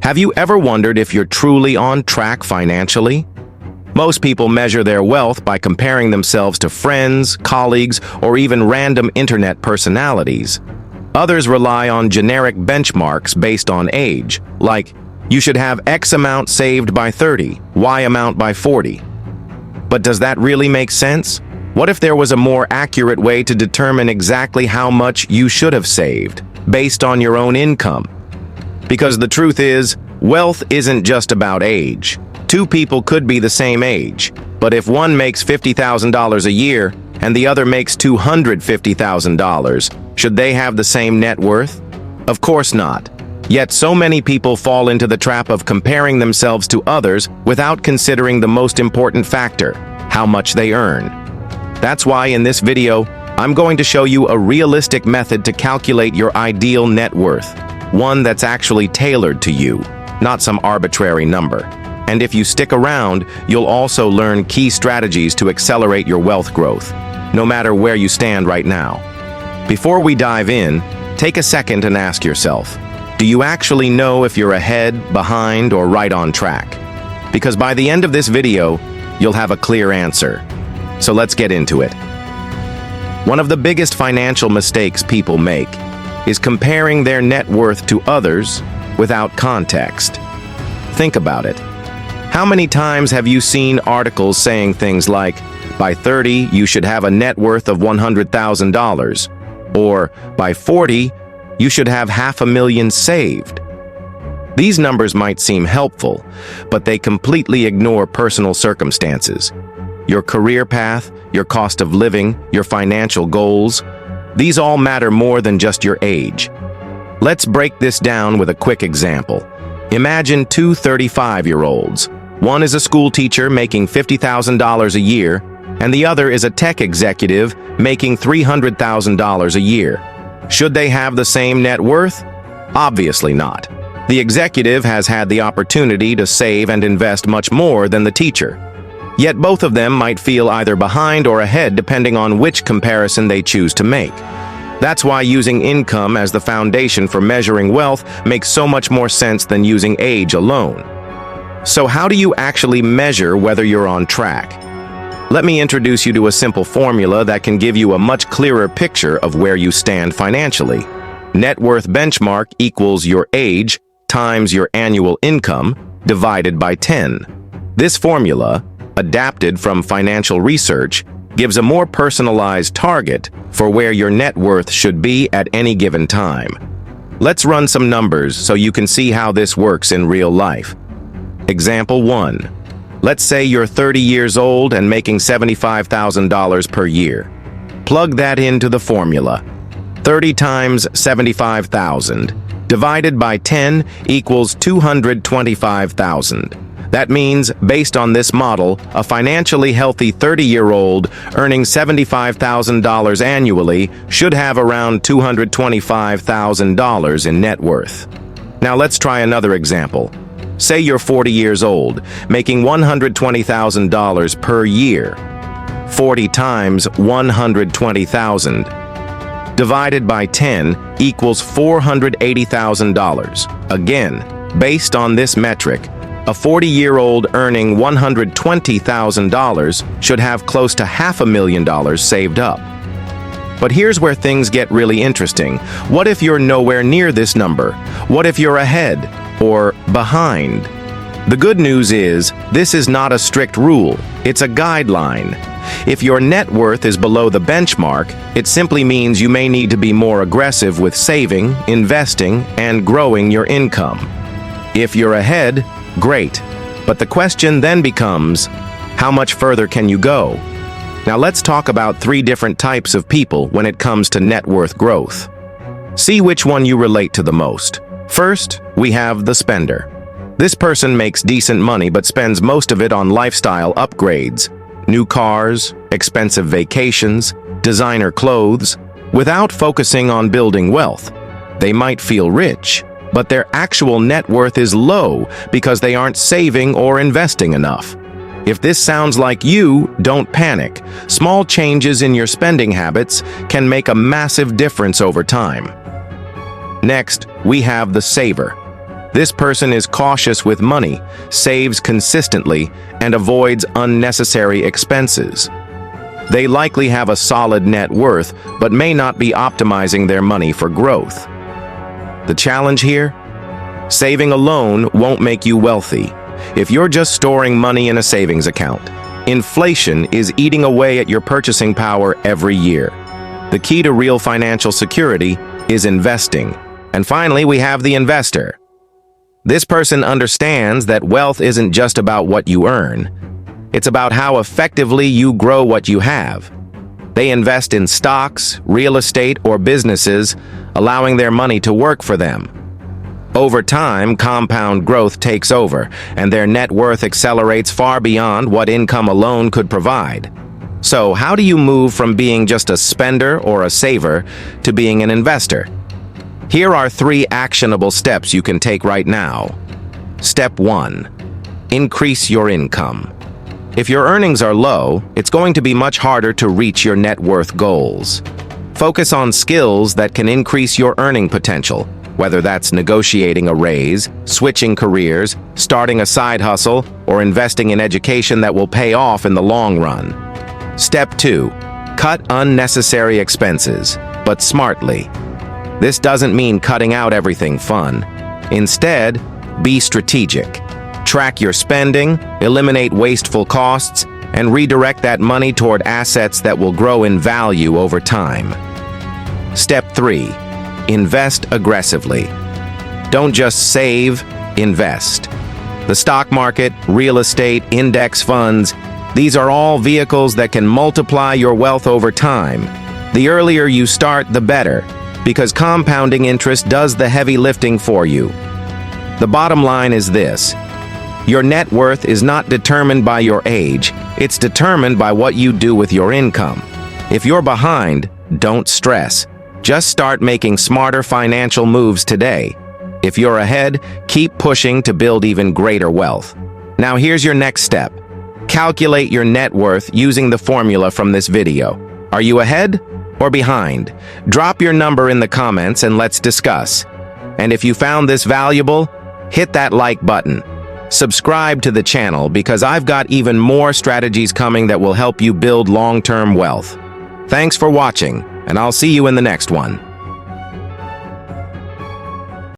Have you ever wondered if you're truly on track financially? Most people measure their wealth by comparing themselves to friends, colleagues, or even random internet personalities. Others rely on generic benchmarks based on age, like, you should have X amount saved by 30, Y amount by 40. But does that really make sense? What if there was a more accurate way to determine exactly how much you should have saved, based on your own income? Because the truth is, wealth isn't just about age. Two people could be the same age, but if one makes $50,000 a year and the other makes $250,000, should they have the same net worth? Of course not. Yet so many people fall into the trap of comparing themselves to others without considering the most important factor, how much they earn. That's why in this video, I'm going to show you a realistic method to calculate your ideal net worth, one that's actually tailored to you, not some arbitrary number. And if you stick around, you'll also learn key strategies to accelerate your wealth growth, no matter where you stand right now. Before we dive in, take a second and ask yourself, do you actually know if you're ahead, behind, or right on track? Because by the end of this video, you'll have a clear answer. So let's get into it. One of the biggest financial mistakes people make is comparing their net worth to others without context. Think about it. How many times have you seen articles saying things like, by 30, you should have a net worth of $100,000, or by 40, you should have $500,000 saved? These numbers might seem helpful, but they completely ignore personal circumstances. Your career path, your cost of living, your financial goals, these all matter more than just your age. Let's break this down with a quick example. Imagine two 35-year-olds. One is a school teacher making $50,000 a year, and the other is a tech executive making $300,000 a year. Should they have the same net worth? Obviously not. The executive has had the opportunity to save and invest much more than the teacher. Yet both of them might feel either behind or ahead depending on which comparison they choose to make. That's why using income as the foundation for measuring wealth makes so much more sense than using age alone. So how do you actually measure whether you're on track? Let me introduce you to a simple formula that can give you a much clearer picture of where you stand financially. Net worth benchmark equals your age times your annual income divided by 10. This formula, adapted from financial research, gives a more personalized target for where your net worth should be at any given time. Let's run some numbers so you can see how this works in real life. Example 1. Let's say you're 30 years old and making $75,000 per year. Plug that into the formula. 30 times 75,000 divided by 10 equals 225,000. That means, based on this model, a financially healthy 30-year-old earning $75,000 annually should have around $225,000 in net worth. Now let's try another example. Say you're 40 years old, making $120,000 per year. 40 times 120,000 divided by 10 equals $480,000. Again, based on this metric, a 40-year-old earning $120,000 should have close to $500,000 saved up. But here's where things get really interesting. What if you're nowhere near this number? What if you're ahead or behind? The good news is, this is not a strict rule. It's a guideline. If your net worth is below the benchmark, it simply means you may need to be more aggressive with saving, investing, and growing your income. If you're ahead, great. But the question then becomes, how much further can you go? Now let's talk about 3 different types of people when it comes to net worth growth. See which one you relate to the most. First, we have the spender. This person makes decent money but spends most of it on lifestyle upgrades, new cars, expensive vacations, designer clothes, without focusing on building wealth. They might feel rich, but their actual net worth is low because they aren't saving or investing enough. If this sounds like you, don't panic. Small changes in your spending habits can make a massive difference over time. Next, we have the saver. This person is cautious with money, saves consistently, and avoids unnecessary expenses. They likely have a solid net worth, but may not be optimizing their money for growth. The challenge here? Saving alone won't make you wealthy. If you're just storing money in a savings account, inflation is eating away at your purchasing power every year. The key to real financial security is investing. And finally, we have the investor. This person understands that wealth isn't just about what you earn. It's about how effectively you grow what you have. They invest in stocks, real estate, or businesses, allowing their money to work for them. Over time, compound growth takes over, and their net worth accelerates far beyond what income alone could provide. So, how do you move from being just a spender or a saver to being an investor? Here are 3 actionable steps you can take right now. Step 1. Increase your income. If your earnings are low, it's going to be much harder to reach your net worth goals. Focus on skills that can increase your earning potential, whether that's negotiating a raise, switching careers, starting a side hustle, or investing in education that will pay off in the long run. Step 2. Cut unnecessary expenses, but smartly. This doesn't mean cutting out everything fun. Instead, be strategic. Track your spending, eliminate wasteful costs, and redirect that money toward assets that will grow in value over time. Step 3. Invest aggressively. Don't just save, invest. The stock market, real estate, index funds, these are all vehicles that can multiply your wealth over time. The earlier you start, the better, because compounding interest does the heavy lifting for you. The bottom line is this: your net worth is not determined by your age, it's determined by what you do with your income. If you're behind, don't stress. Just start making smarter financial moves today. If you're ahead, keep pushing to build even greater wealth. Now here's your next step. Calculate your net worth using the formula from this video. Are you ahead or behind? Drop your number in the comments and let's discuss. And if you found this valuable, hit that like button. Subscribe to the channel because I've got even more strategies coming that will help you build long-term wealth. Thanks for watching, and I'll see you in the next one.